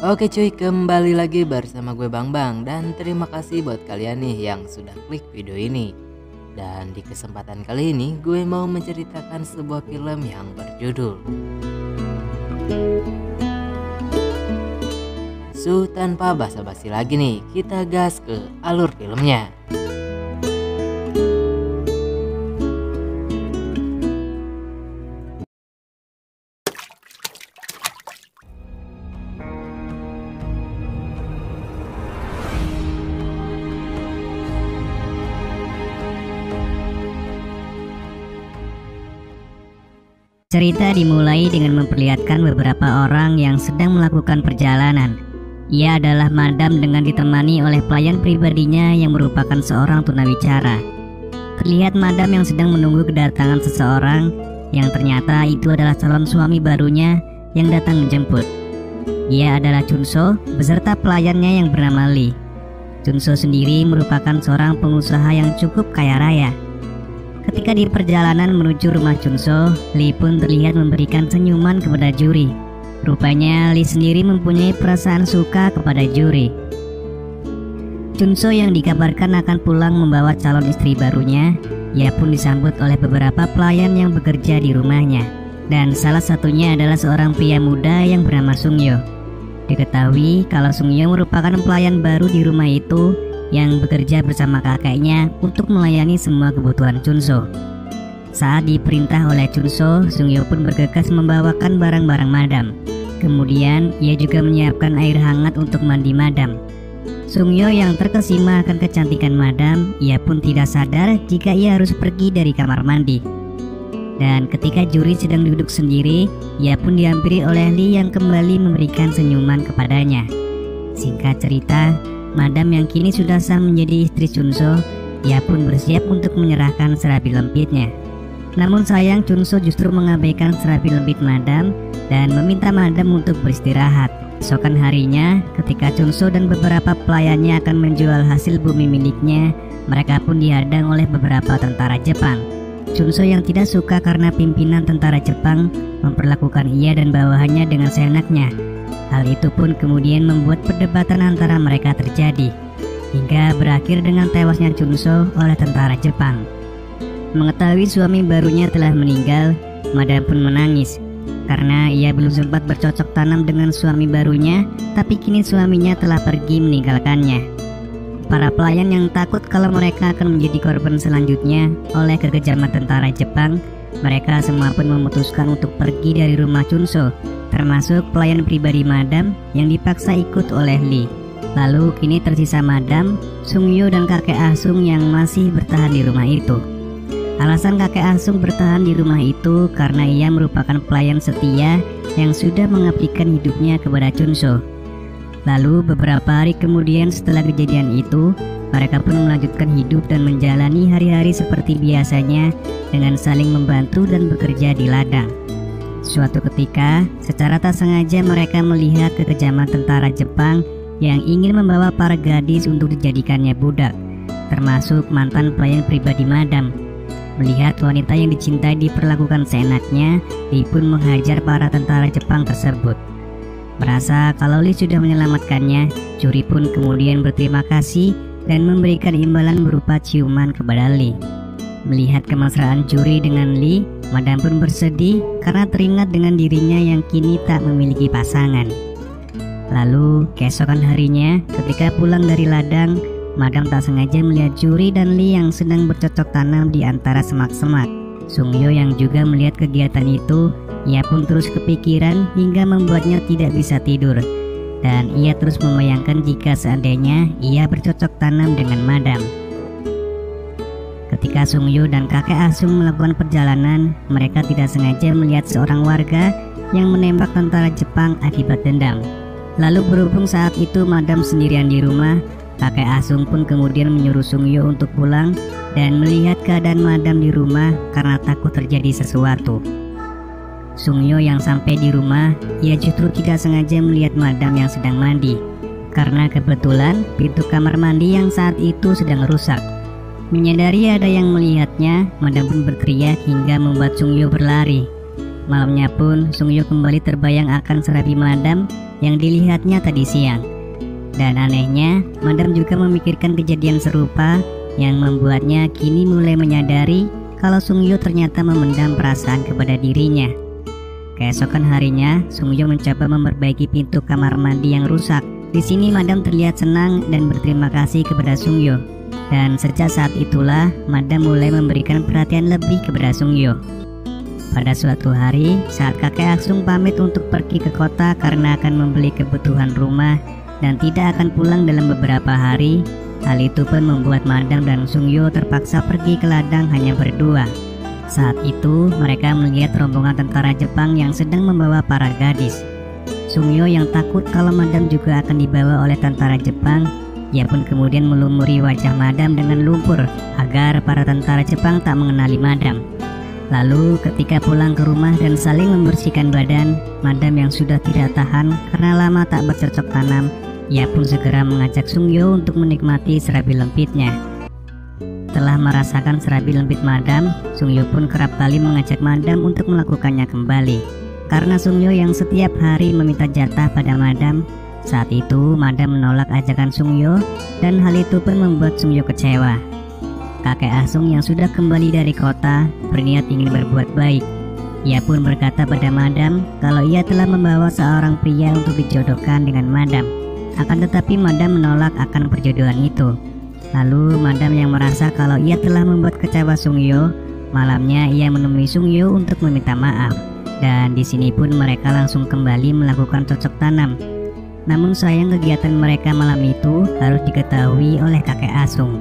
Oke cuy, kembali lagi bersama gue Bang Bang. Dan terima kasih buat kalian nih yang sudah klik video ini. Dan di kesempatan kali ini gue mau menceritakan sebuah film yang berjudul Tanpa basa-basi lagi nih, kita gas ke alur filmnya. Cerita dimulai dengan memperlihatkan beberapa orang yang sedang melakukan perjalanan. Ia adalah madam dengan ditemani oleh pelayan pribadinya yang merupakan seorang tunawicara. Terlihat madam yang sedang menunggu kedatangan seseorang yang ternyata itu adalah calon suami barunya yang datang menjemput. Ia adalah Chunso beserta pelayannya yang bernama Lee. Chunso sendiri merupakan seorang pengusaha yang cukup kaya raya. Ketika di perjalanan menuju rumah Chunso, Lee pun terlihat memberikan senyuman kepada Juri. Rupanya Lee sendiri mempunyai perasaan suka kepada Juri. Chunso yang dikabarkan akan pulang membawa calon istri barunya, ia pun disambut oleh beberapa pelayan yang bekerja di rumahnya. Dan salah satunya adalah seorang pria muda yang bernama Sungyo. Diketahui kalau Sungyo merupakan pelayan baru di rumah itu yang bekerja bersama kakeknya untuk melayani semua kebutuhan Chunso. Saat diperintah oleh Chunso, Sungyo pun bergegas membawakan barang-barang madam. Kemudian ia juga menyiapkan air hangat untuk mandi madam. Sungyo yang terkesima akan kecantikan madam, ia pun tidak sadar jika ia harus pergi dari kamar mandi. Dan ketika Juri sedang duduk sendiri, ia pun dihampiri oleh Lee yang kembali memberikan senyuman kepadanya. Singkat cerita, madam yang kini sudah sah menjadi istri Chunso, ia pun bersiap untuk menyerahkan serabi lempitnya. Namun sayang Chunso justru mengabaikan serabi lempit madam dan meminta madam untuk beristirahat. Esokan harinya, ketika Chunso dan beberapa pelayannya akan menjual hasil bumi miliknya, mereka pun dihadang oleh beberapa tentara Jepang. Chunso yang tidak suka karena pimpinan tentara Jepang memperlakukan ia dan bawahannya dengan seenaknya. Hal itu pun kemudian membuat perdebatan antara mereka terjadi, hingga berakhir dengan tewasnya Chunso oleh tentara Jepang. Mengetahui suami barunya telah meninggal, madam pun menangis, karena ia belum sempat bercocok tanam dengan suami barunya, tapi kini suaminya telah pergi meninggalkannya. Para pelayan yang takut kalau mereka akan menjadi korban selanjutnya oleh kekejaman tentara Jepang, mereka semua pun memutuskan untuk pergi dari rumah Chunso, termasuk pelayan pribadi madam yang dipaksa ikut oleh Lee. Lalu kini tersisa madam, Sungyo dan kakek Asung yang masih bertahan di rumah itu. Alasan kakek Asung bertahan di rumah itu karena ia merupakan pelayan setia yang sudah mengabdikan hidupnya kepada Chunso. Lalu beberapa hari kemudian setelah kejadian itu, mereka pun melanjutkan hidup dan menjalani hari-hari seperti biasanya dengan saling membantu dan bekerja di ladang. Suatu ketika, secara tak sengaja mereka melihat kekejaman tentara Jepang yang ingin membawa para gadis untuk dijadikannya budak, termasuk mantan pelayan pribadi madam. Melihat wanita yang dicintai diperlakukan seenaknya, Lee pun menghajar para tentara Jepang tersebut. Merasa kalau Lee sudah menyelamatkannya, Juri pun kemudian berterima kasih dan memberikan imbalan berupa ciuman kepada Lee. Melihat kemesraan Juri dengan Lee, madam pun bersedih karena teringat dengan dirinya yang kini tak memiliki pasangan. Lalu keesokan harinya, ketika pulang dari ladang, madam tak sengaja melihat Juri dan Lee yang sedang bercocok tanam di antara semak-semak. Sungyo yang juga melihat kegiatan itu, ia pun terus kepikiran hingga membuatnya tidak bisa tidur. Dan ia terus membayangkan jika seandainya ia bercocok tanam dengan madam. Ketika Sungyo dan kakek Asung melakukan perjalanan, mereka tidak sengaja melihat seorang warga yang menembak tentara Jepang akibat dendam. Lalu berhubung saat itu madam sendirian di rumah, kakek Asung pun kemudian menyuruh Sungyo untuk pulang dan melihat keadaan madam di rumah karena takut terjadi sesuatu. Sungyo yang sampai di rumah, ia justru tidak sengaja melihat madam yang sedang mandi, karena kebetulan pintu kamar mandi yang saat itu sedang rusak. Menyadari ada yang melihatnya, madam pun berteriak hingga membuat Sungyo berlari. Malamnya pun Sungyo kembali terbayang akan serabi madam yang dilihatnya tadi siang. Dan anehnya, Madam juga memikirkan kejadian serupa yang membuatnya kini mulai menyadari kalau Sungyo ternyata memendam perasaan kepada dirinya. Keesokan harinya, Sungyo mencoba memperbaiki pintu kamar mandi yang rusak. Di sini Madam terlihat senang dan berterima kasih kepada Sungyo. Dan sejak saat itulah Madam mulai memberikan perhatian lebih kepada Sungyo. Pada suatu hari, saat kakek Asung pamit untuk pergi ke kota karena akan membeli kebutuhan rumah dan tidak akan pulang dalam beberapa hari, hal itu pun membuat Madam dan Sungyo terpaksa pergi ke ladang hanya berdua. Saat itu, mereka melihat rombongan tentara Jepang yang sedang membawa para gadis. Sungyo yang takut kalau Madam juga akan dibawa oleh tentara Jepang, ia pun kemudian melumuri wajah Madam dengan lumpur agar para tentara Jepang tak mengenali Madam. Lalu ketika pulang ke rumah dan saling membersihkan badan, Madam yang sudah tidak tahan karena lama tak bercocok tanam, ia pun segera mengajak Sungyo untuk menikmati serabi lempitnya. Setelah merasakan serabi lempit Madam, Sungyo pun kerap kali mengajak Madam untuk melakukannya kembali. Karena Sungyo yang setiap hari meminta jatah pada Madam, saat itu Madam menolak ajakan Sungyo dan hal itu pun membuat Sungyo kecewa. Kakek Asung yang sudah kembali dari kota berniat ingin berbuat baik. Ia pun berkata pada Madam kalau ia telah membawa seorang pria untuk dijodohkan dengan Madam. Akan tetapi Madam menolak akan perjodohan itu. Lalu Madam yang merasa kalau ia telah membuat kecewa Sungyo, malamnya ia menemui Sungyo untuk meminta maaf. Dan di sini pun mereka langsung kembali melakukan cocok tanam. Namun sayang kegiatan mereka malam itu harus diketahui oleh kakek Asung.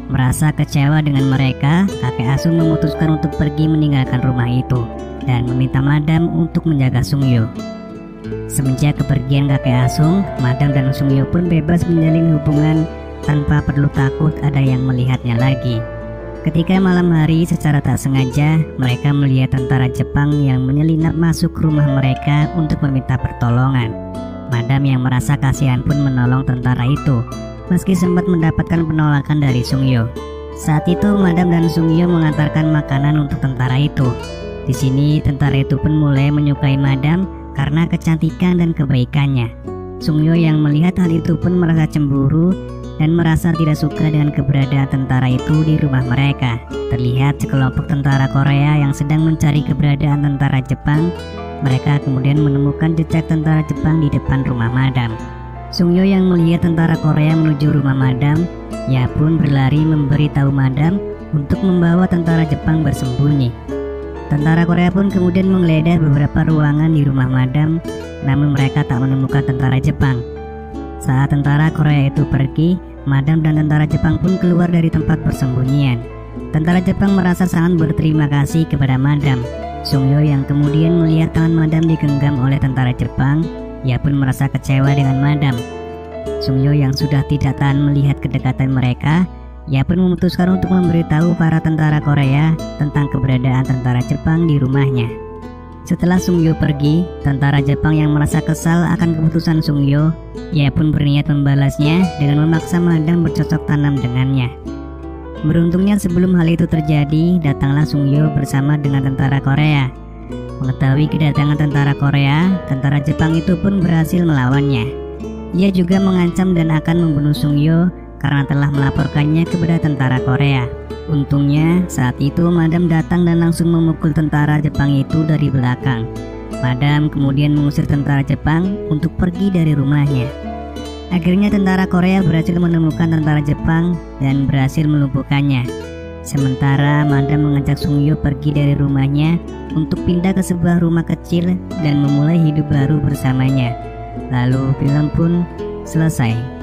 Merasa kecewa dengan mereka, kakek Asung memutuskan untuk pergi meninggalkan rumah itu dan meminta Madam untuk menjaga Sungyo. Semenjak kepergian kakek Asung, Madam dan Sungyo pun bebas menjalin hubungan tanpa perlu takut ada yang melihatnya lagi. Ketika malam hari secara tak sengaja, mereka melihat tentara Jepang yang menyelinap masuk rumah mereka untuk meminta pertolongan. Madam yang merasa kasihan pun menolong tentara itu, meski sempat mendapatkan penolakan dari Sungyo. Saat itu Madam dan Sungyo mengantarkan makanan untuk tentara itu. Di sini tentara itu pun mulai menyukai Madam karena kecantikan dan kebaikannya. Sungyo yang melihat hal itu pun merasa cemburu dan merasa tidak suka dengan keberadaan tentara itu di rumah mereka. Terlihat sekelompok tentara Korea yang sedang mencari keberadaan tentara Jepang. Mereka kemudian menemukan jejak tentara Jepang di depan rumah Madam. Sungyo yang melihat tentara Korea menuju rumah Madam, ia pun berlari memberitahu Madam untuk membawa tentara Jepang bersembunyi. Tentara Korea pun kemudian menggeledah beberapa ruangan di rumah Madam, namun mereka tak menemukan tentara Jepang. Saat tentara Korea itu pergi, Madam dan tentara Jepang pun keluar dari tempat persembunyian. Tentara Jepang merasa sangat berterima kasih kepada Madam. Sungyo yang kemudian melihat tangan Madam digenggam oleh tentara Jepang, ia pun merasa kecewa dengan Madam. Sungyo yang sudah tidak tahan melihat kedekatan mereka, ia pun memutuskan untuk memberitahu para tentara Korea tentang keberadaan tentara Jepang di rumahnya. Setelah Sungyo pergi, tentara Jepang yang merasa kesal akan keputusan Sungyo, ia pun berniat membalasnya dengan memaksa Madam bercocok tanam dengannya. Beruntungnya sebelum hal itu terjadi, datanglah Sungyo bersama dengan tentara Korea. Mengetahui kedatangan tentara Korea, tentara Jepang itu pun berhasil melawannya. Ia juga mengancam dan akan membunuh Sungyo karena telah melaporkannya kepada tentara Korea. Untungnya saat itu Madam datang dan langsung memukul tentara Jepang itu dari belakang. Madam kemudian mengusir tentara Jepang untuk pergi dari rumahnya. Akhirnya tentara Korea berhasil menemukan tentara Jepang dan berhasil melumpuhkannya. Sementara Madam mengajak Sungyo pergi dari rumahnya untuk pindah ke sebuah rumah kecil dan memulai hidup baru bersamanya. Lalu film pun selesai.